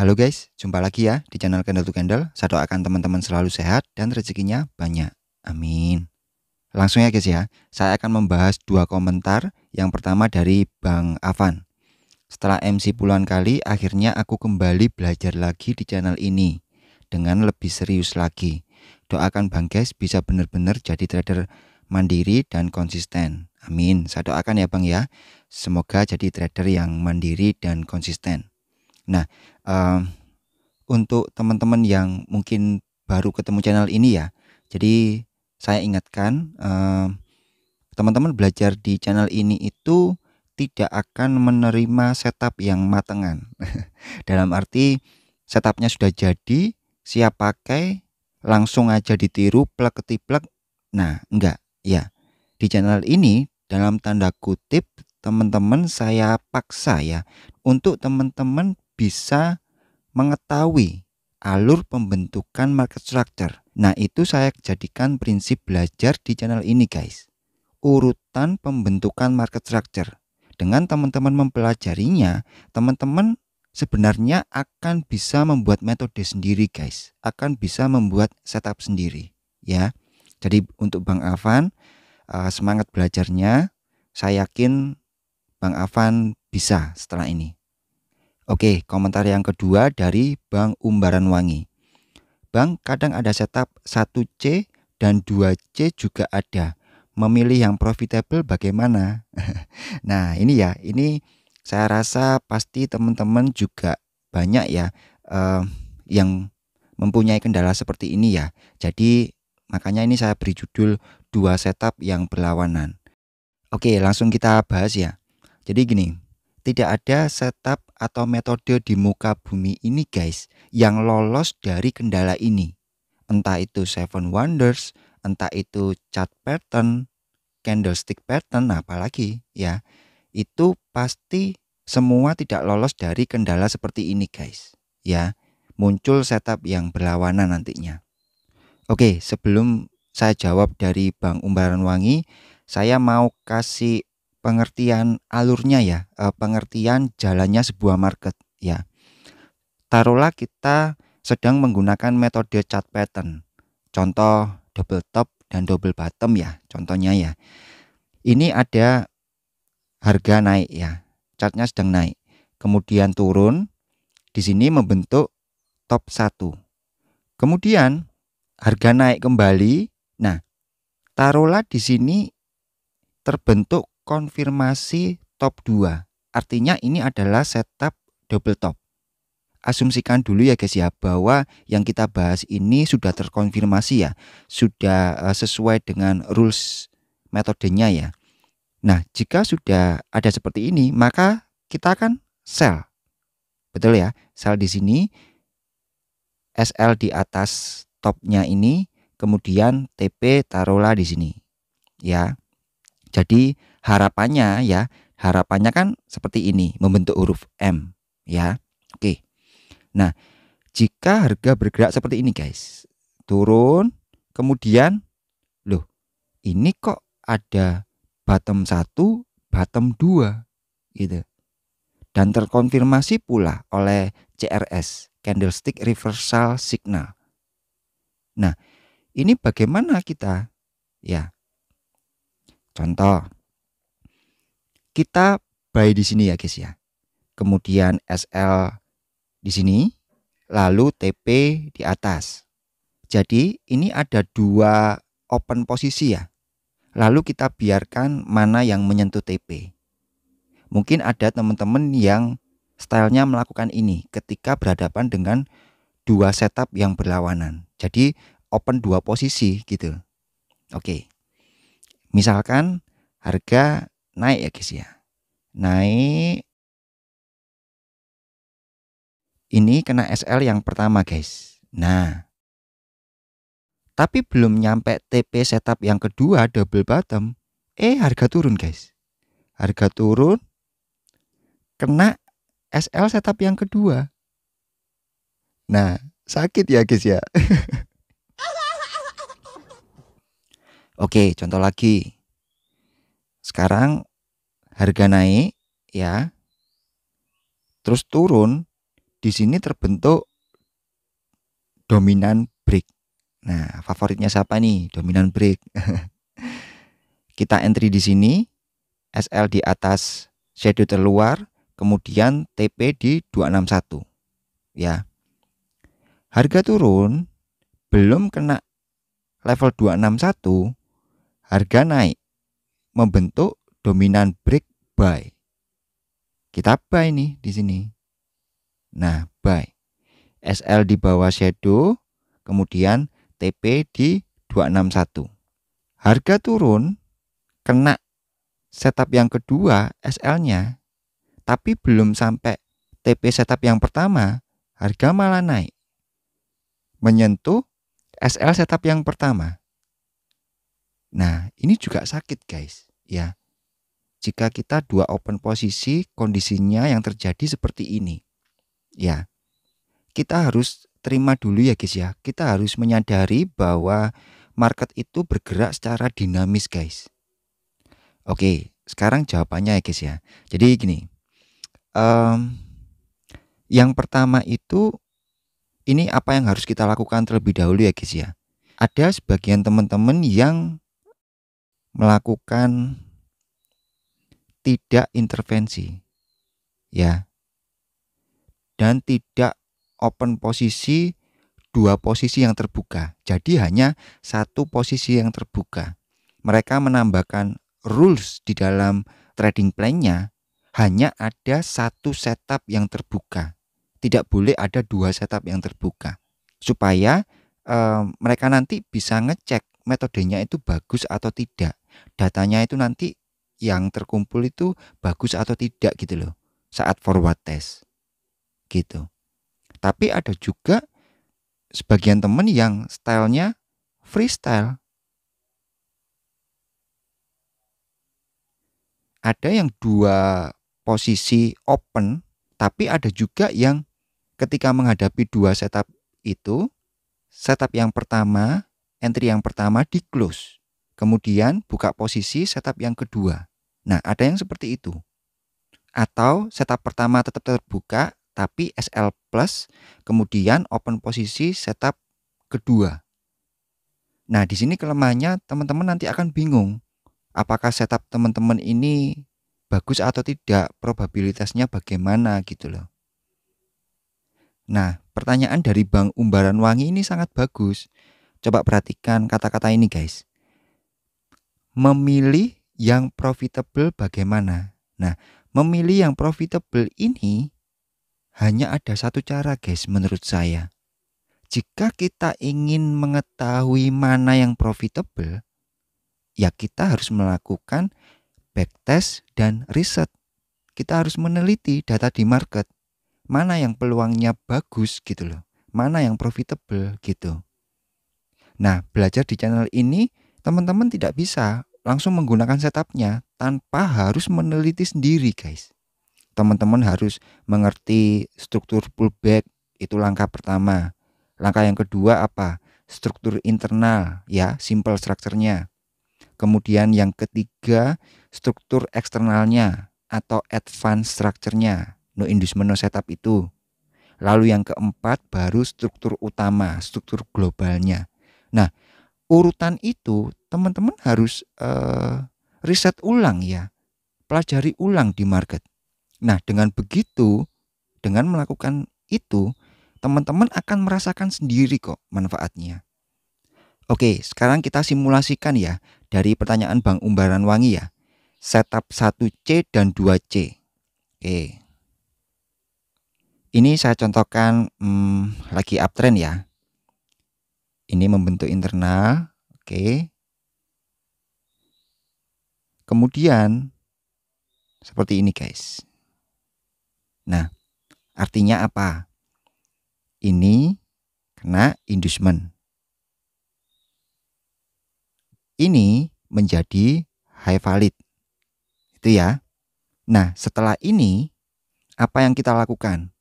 Halo guys, jumpa lagi ya di channel Candle to Candle. Saya doakan teman-teman selalu sehat dan rezekinya banyak. Amin. Langsung ya guys ya, saya akan membahas dua komentar. Yang pertama dari Bang Afan. Setelah MC puluhan kali, akhirnya aku kembali belajar lagi di channel ini dengan lebih serius lagi. Doakan Bang guys bisa benar-benar jadi trader mandiri dan konsisten. Amin. Saya doakan ya Bang ya. Semoga jadi trader yang mandiri dan konsisten. Nah, untuk teman-teman yang mungkin baru ketemu channel ini ya, jadi saya ingatkan teman-teman belajar di channel ini itu tidak akan menerima setup yang matengan. Dalam arti setupnya sudah jadi, siap pakai, langsung aja ditiru, plek ketiplek. Nah, enggak ya. Di channel ini dalam tanda kutip teman-teman saya paksa ya untuk teman-teman bisa mengetahui alur pembentukan market structure. Nah, itu saya jadikan prinsip belajar di channel ini guys. Urutan pembentukan market structure. Dengan teman-teman mempelajarinya, teman-teman sebenarnya akan bisa membuat metode sendiri guys. Akan bisa membuat setup sendiri ya. Jadi untuk Bang Afan, semangat belajarnya. Saya yakin Bang Afan bisa setelah ini. Oke, komentar yang kedua dari Bang Umbaran Wangi. Bang, kadang ada setup 1C dan 2C juga ada. Memilih yang profitable bagaimana? Nah, ini ya, ini saya rasa pasti teman-teman juga banyak ya yang mempunyai kendala seperti ini ya. Jadi makanya ini saya beri judul dua setup yang berlawanan. Oke, langsung kita bahas ya. Jadi gini, tidak ada setup atau metode di muka bumi ini guys yang lolos dari kendala ini. Entah itu Seven Wonders, entah itu chart pattern, candlestick pattern, apalagi ya. Itu pasti semua tidak lolos dari kendala seperti ini guys. Ya, muncul setup yang berlawanan nantinya. Oke, sebelum saya jawab dari Bang Umbaran Wangi, saya mau kasih pengertian alurnya ya, pengertian jalannya sebuah market ya. Taruhlah kita sedang menggunakan metode chart pattern. Contoh double top dan double bottom ya, contohnya ya. Ini ada harga naik ya, chartnya sedang naik. Kemudian turun, di sini membentuk top 1. Kemudian harga naik kembali. Nah, taruhlah di sini terbentuk konfirmasi top 2. Artinya ini adalah setup double top. Asumsikan dulu ya guys ya bahwa yang kita bahas ini sudah terkonfirmasi ya, sudah sesuai dengan rules metodenya ya. Nah, jika sudah ada seperti ini, maka kita akan sell. Betul ya? Sell di sini, SL di atas topnya ini, kemudian TP taruhlah di sini. Ya. Jadi harapannya ya, harapannya kan seperti ini, membentuk huruf M ya. Oke. Nah, jika harga bergerak seperti ini guys, turun, kemudian loh, ini kok ada bottom 1, bottom 2 gitu. Dan terkonfirmasi pula oleh CRS, Candlestick Reversal Signal. Nah, ini bagaimana kita? Ya. Contoh, kita buy di sini ya guys ya. Kemudian SL di sini, lalu TP di atas. Jadi ini ada dua open posisi ya. Lalu kita biarkan mana yang menyentuh TP. Mungkin ada teman-teman yang stylenya melakukan ini ketika berhadapan dengan dua setup yang berlawanan. Jadi open dua posisi gitu. Oke. Misalkan harga naik ya guys ya. Naik. Ini kena SL yang pertama guys. Nah, tapi belum nyampe TP setup yang kedua double bottom. Harga turun guys. Harga turun. Kena SL setup yang kedua. Nah, sakit ya guys ya. Oke, contoh lagi. Sekarang harga naik ya. Terus turun di sini terbentuk dominan break. Nah, favoritnya siapa nih? Dominan break. Kita entry di sini, SL di atas shadow terluar, kemudian TP di 261. Ya. Harga turun, belum kena level 261, harga naik, membentuk dominan break buy. Kita buy nih di sini. Nah, buy. SL di bawah shadow, kemudian TP di 261. Harga turun, kena setup yang kedua SL-nya, tapi belum sampai TP setup yang pertama, harga malah naik. Menyentuh SL setup yang pertama. Nah, ini juga sakit guys, ya. Jika kita dua open posisi, kondisinya yang terjadi seperti ini. Ya. Kita harus terima dulu ya guys ya. Kita harus menyadari bahwa market itu bergerak secara dinamis guys. Oke, sekarang jawabannya ya guys ya. Jadi gini, yang pertama itu, ini apa yang harus kita lakukan terlebih dahulu ya guys ya. Ada sebagian teman-teman yang melakukan tidak intervensi ya, dan tidak open posisi dua posisi yang terbuka. Jadi hanya satu posisi yang terbuka. Mereka menambahkan rules di dalam trading plan-nya, hanya ada satu setup yang terbuka. Tidak boleh ada dua setup yang terbuka. Supaya mereka nanti bisa ngecek metodenya itu bagus atau tidak. Datanya itu nanti yang terkumpul itu bagus atau tidak gitu loh, saat forward test gitu. Tapi ada juga sebagian temen yang stylenya freestyle. Ada yang dua posisi open, tapi ada juga yang ketika menghadapi dua setup itu, setup yang pertama, entry yang pertama di close, kemudian buka posisi setup yang kedua. Nah, ada yang seperti itu. Atau setup pertama tetap terbuka, tapi SL plus, kemudian open posisi setup kedua. Nah, di sini kelemahannya teman-teman nanti akan bingung. Apakah setup teman-teman ini bagus atau tidak, probabilitasnya bagaimana gitu loh. Nah, pertanyaan dari Bang Umbaran Wangi ini sangat bagus. Coba perhatikan kata-kata ini guys. Memilih yang profitable bagaimana? Nah, memilih yang profitable ini hanya ada satu cara guys menurut saya. Jika kita ingin mengetahui mana yang profitable, ya kita harus melakukan backtest dan riset. Kita harus meneliti data di market. Mana yang peluangnya bagus gitu loh. Mana yang profitable gitu. Nah, belajar di channel ini teman-teman tidak bisa langsung menggunakan setupnya tanpa harus meneliti sendiri guys. Teman-teman harus mengerti struktur pullback, itu langkah pertama. Langkah yang kedua apa? Struktur internal ya, simple structure-nya. Kemudian yang ketiga, struktur eksternalnya atau advanced structure-nya, no inducement no setup itu. Lalu yang keempat baru struktur utama, struktur globalnya. Nah, urutan itu teman-teman harus riset ulang ya, pelajari ulang di market. Nah, dengan begitu, dengan melakukan itu, teman-teman akan merasakan sendiri kok manfaatnya. Oke, sekarang kita simulasikan ya dari pertanyaan Bang Umbaran Wangi ya. Setup 1C dan 2C. Oke. Ini saya contohkan lagi uptrend ya. Ini membentuk internal. Oke. Kemudian seperti ini guys. Nah, artinya apa? Ini kena inducement. Ini menjadi high valid. Itu ya. Nah, setelah ini apa yang kita lakukan?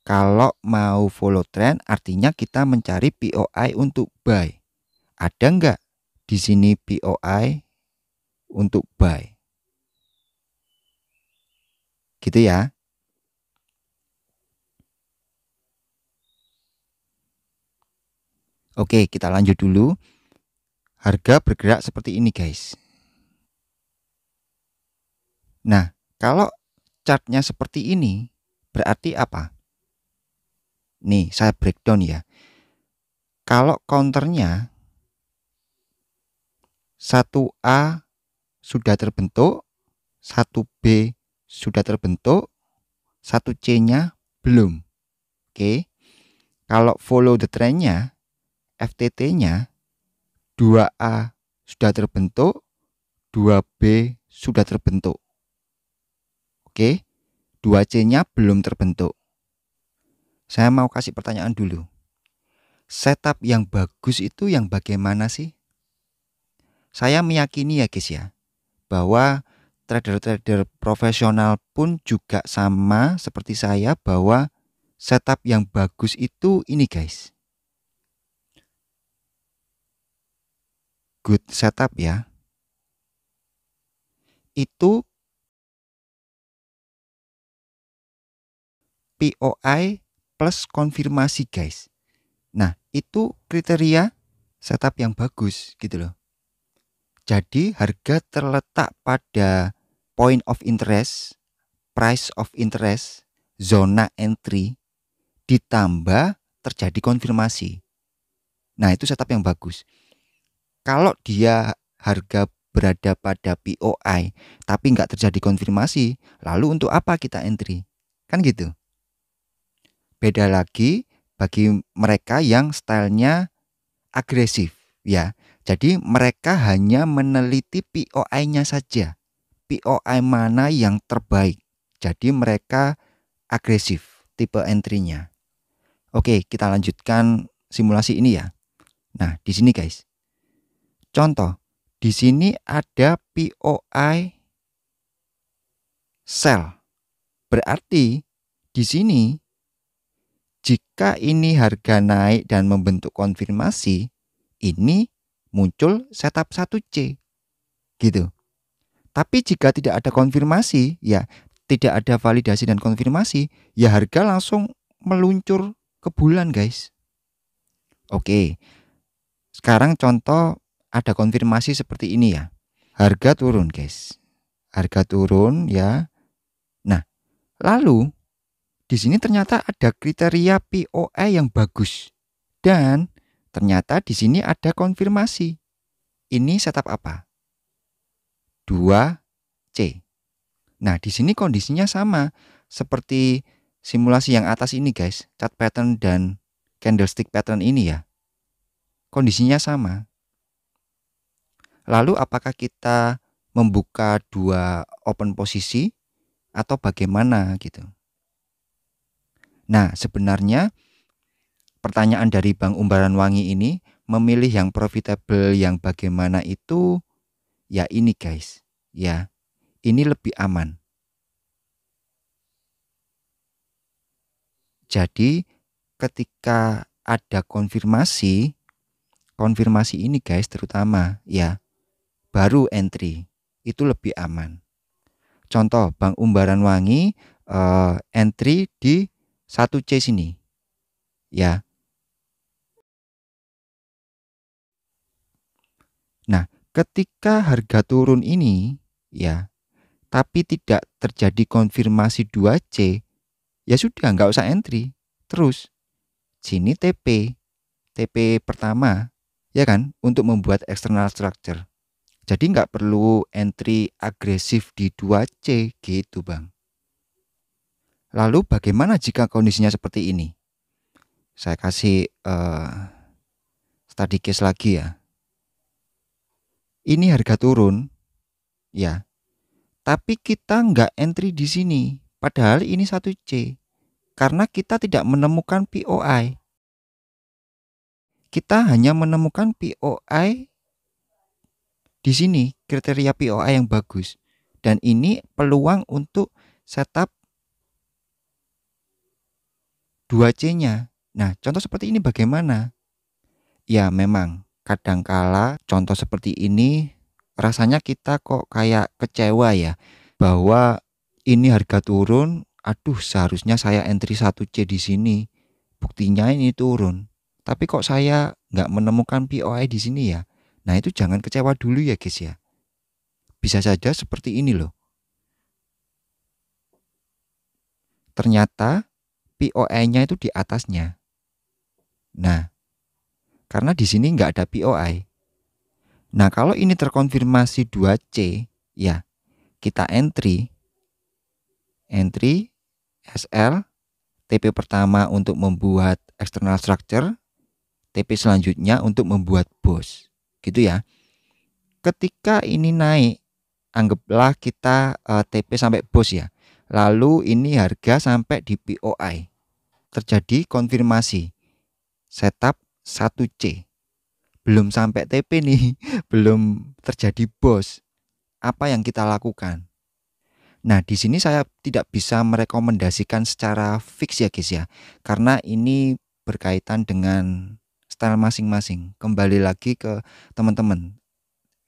Kalau mau follow trend artinya kita mencari POI untuk buy. Ada nggak di sini POI untuk buy? Gitu ya. Oke, kita lanjut dulu. Harga bergerak seperti ini guys. Nah, kalau chartnya seperti ini berarti apa? Nih, saya breakdown ya. Kalau counternya 1A sudah terbentuk, 1B sudah terbentuk, 1C-nya belum. Oke. Kalau follow the trend-nya, FTT-nya 2A sudah terbentuk, 2B sudah terbentuk. Oke. 2C-nya belum terbentuk. Saya mau kasih pertanyaan dulu. Setup yang bagus itu yang bagaimana sih? Saya meyakini ya guys ya, bahwa trader-trader profesional pun juga sama seperti saya, bahwa setup yang bagus itu ini guys. Good setup ya. Itu POI plus konfirmasi guys. Nah, itu kriteria setup yang bagus gitu loh. Jadi harga terletak pada point of interest, price of interest, zona entry, ditambah terjadi konfirmasi. Nah, itu setup yang bagus. Kalau dia harga berada pada POI tapi nggak terjadi konfirmasi, lalu untuk apa kita entry? Kan gitu. Beda lagi bagi mereka yang stylenya agresif ya. Jadi mereka hanya meneliti POI-nya saja. POI mana yang terbaik. Jadi mereka agresif tipe entry-nya. Oke, kita lanjutkan simulasi ini ya. Nah, di sini guys. Contoh, di sini ada POI sell. Berarti di sini jika ini harga naik dan membentuk konfirmasi, ini muncul setup 1C. Gitu. Tapi jika tidak ada konfirmasi, ya tidak ada validasi dan konfirmasi, ya harga langsung meluncur ke bulan guys. Oke. Sekarang contoh ada konfirmasi seperti ini ya. Harga turun guys. Harga turun ya. Nah, lalu di sini ternyata ada kriteria POI yang bagus. Dan ternyata di sini ada konfirmasi. Ini setup apa? 2C. Nah, di sini kondisinya sama seperti simulasi yang atas ini guys. Chart pattern dan candlestick pattern ini ya. Kondisinya sama. Lalu apakah kita membuka dua open posisi atau bagaimana gitu? Nah, sebenarnya pertanyaan dari Bang Umbaran Wangi ini memilih yang profitable yang bagaimana itu ya ini guys. Ya, ini lebih aman. Jadi ketika ada konfirmasi ini guys terutama ya baru entry itu lebih aman. Contoh Bang Umbaran Wangi entry di 1C sini ya. Nah, ketika harga turun ini ya, tapi tidak terjadi konfirmasi 2C, ya sudah nggak usah entry. Terus sini TP pertama ya kan untuk membuat external structure. Jadi nggak perlu entry agresif di 2C gitu Bang. Lalu bagaimana jika kondisinya seperti ini? Saya kasih study case lagi ya. Ini harga turun ya. Tapi kita nggak entry di sini. Padahal ini 1C. Karena kita tidak menemukan POI. Kita hanya menemukan POI di sini, kriteria POI yang bagus. Dan ini peluang untuk setup 2C-nya. Nah, contoh seperti ini bagaimana? Ya, memang kadangkala contoh seperti ini rasanya kita kok kayak kecewa ya. Bahwa ini harga turun, aduh seharusnya saya entry 1C di sini. Buktinya ini turun. Tapi kok saya nggak menemukan POI di sini ya? Nah, itu jangan kecewa dulu ya guys ya. Bisa saja seperti ini loh. Ternyata POI-nya itu di atasnya. Nah, karena di sini nggak ada POI. Nah, kalau ini terkonfirmasi 2C, ya kita entry SL, TP pertama untuk membuat external structure, TP selanjutnya untuk membuat BOS. Gitu ya. Ketika ini naik, anggaplah kita TP sampai BOS ya. Lalu ini harga sampai di POI. Terjadi konfirmasi setup 1C. Belum sampai TP nih, belum terjadi BOS. Apa yang kita lakukan? Nah, di sini saya tidak bisa merekomendasikan secara fix ya guys ya. Karena ini berkaitan dengan style masing-masing. Kembali lagi ke teman-teman.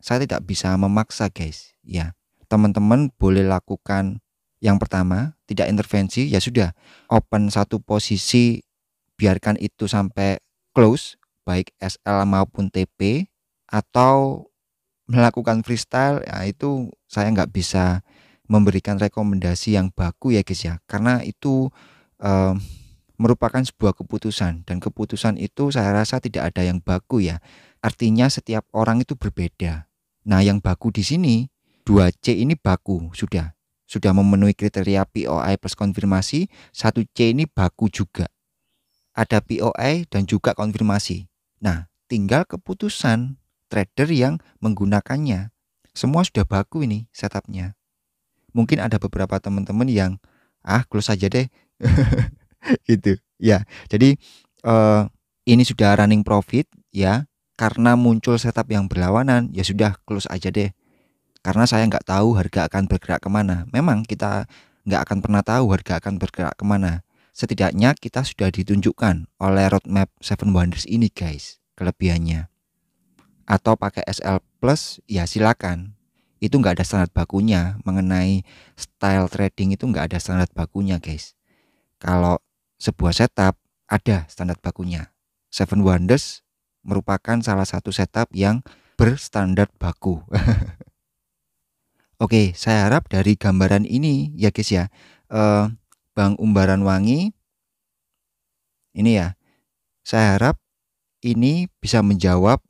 Saya tidak bisa memaksa guys, ya. Teman-teman boleh lakukan yang pertama, tidak intervensi, ya sudah. Open satu posisi, biarkan itu sampai close, baik SL maupun TP, atau melakukan freestyle, ya itu saya nggak bisa memberikan rekomendasi yang baku ya guys ya, karena itu merupakan sebuah keputusan, dan keputusan itu saya rasa tidak ada yang baku ya. Artinya setiap orang itu berbeda. Nah, yang baku di sini 2C ini baku, sudah memenuhi kriteria POI plus konfirmasi. 1C ini baku juga, ada POI dan juga konfirmasi. Nah, tinggal keputusan trader yang menggunakannya. Semua sudah baku ini setupnya. Mungkin ada beberapa teman-teman yang close aja deh gitu ya. Jadi ini sudah running profit ya, karena muncul setup yang berlawanan, ya sudah close aja deh. Karena saya nggak tahu harga akan bergerak kemana. Memang kita nggak akan pernah tahu harga akan bergerak kemana. Setidaknya kita sudah ditunjukkan oleh roadmap 7 Wonders ini guys, kelebihannya. Atau pakai SL Plus ya silakan. Itu nggak ada standar bakunya. Mengenai style trading itu nggak ada standar bakunya guys. Kalau sebuah setup ada standar bakunya. 7 Wonders merupakan salah satu setup yang berstandar baku. Oke, saya harap dari gambaran ini ya guys ya, Bang Umbaran Wangi ini ya, saya harap ini bisa menjawab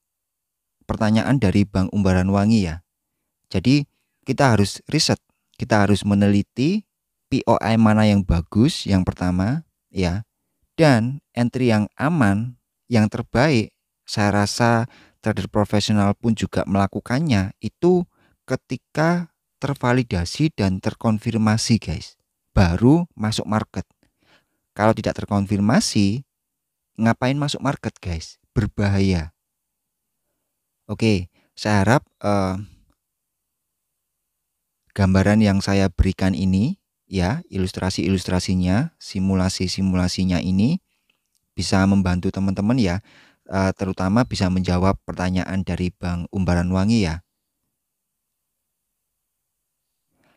pertanyaan dari Bang Umbaran Wangi ya. Jadi kita harus riset, kita harus meneliti POI mana yang bagus yang pertama ya, dan entry yang aman, yang terbaik. Saya rasa trader profesional pun juga melakukannya itu ketika tervalidasi dan terkonfirmasi guys, baru masuk market. Kalau tidak terkonfirmasi, ngapain masuk market guys? Berbahaya. Oke, saya harap gambaran yang saya berikan ini ya, ilustrasi-ilustrasinya, simulasi-simulasinya ini bisa membantu teman-teman ya, terutama bisa menjawab pertanyaan dari Bang Umbaran Wangi ya.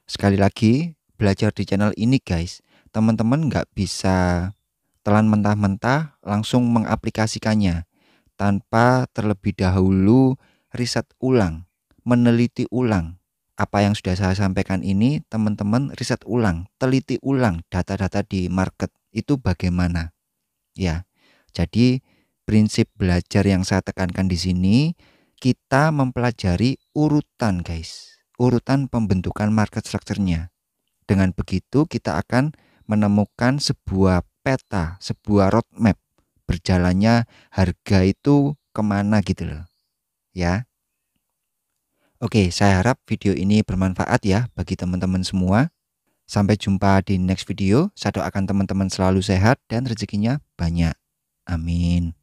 Sekali lagi, belajar di channel ini guys, teman-teman nggak bisa telan mentah-mentah langsung mengaplikasikannya tanpa terlebih dahulu riset ulang, meneliti ulang. Apa yang sudah saya sampaikan ini, teman-teman riset ulang, teliti ulang data-data di market itu bagaimana ya. Jadi prinsip belajar yang saya tekankan di sini, kita mempelajari urutan guys, urutan pembentukan market structure-nya. Dengan begitu kita akan menemukan sebuah peta, sebuah roadmap berjalannya harga itu kemana gitu loh ya. Oke, saya harap video ini bermanfaat ya bagi teman-teman semua. Sampai jumpa di next video. Saya doakan teman-teman selalu sehat dan rezekinya banyak. Amin.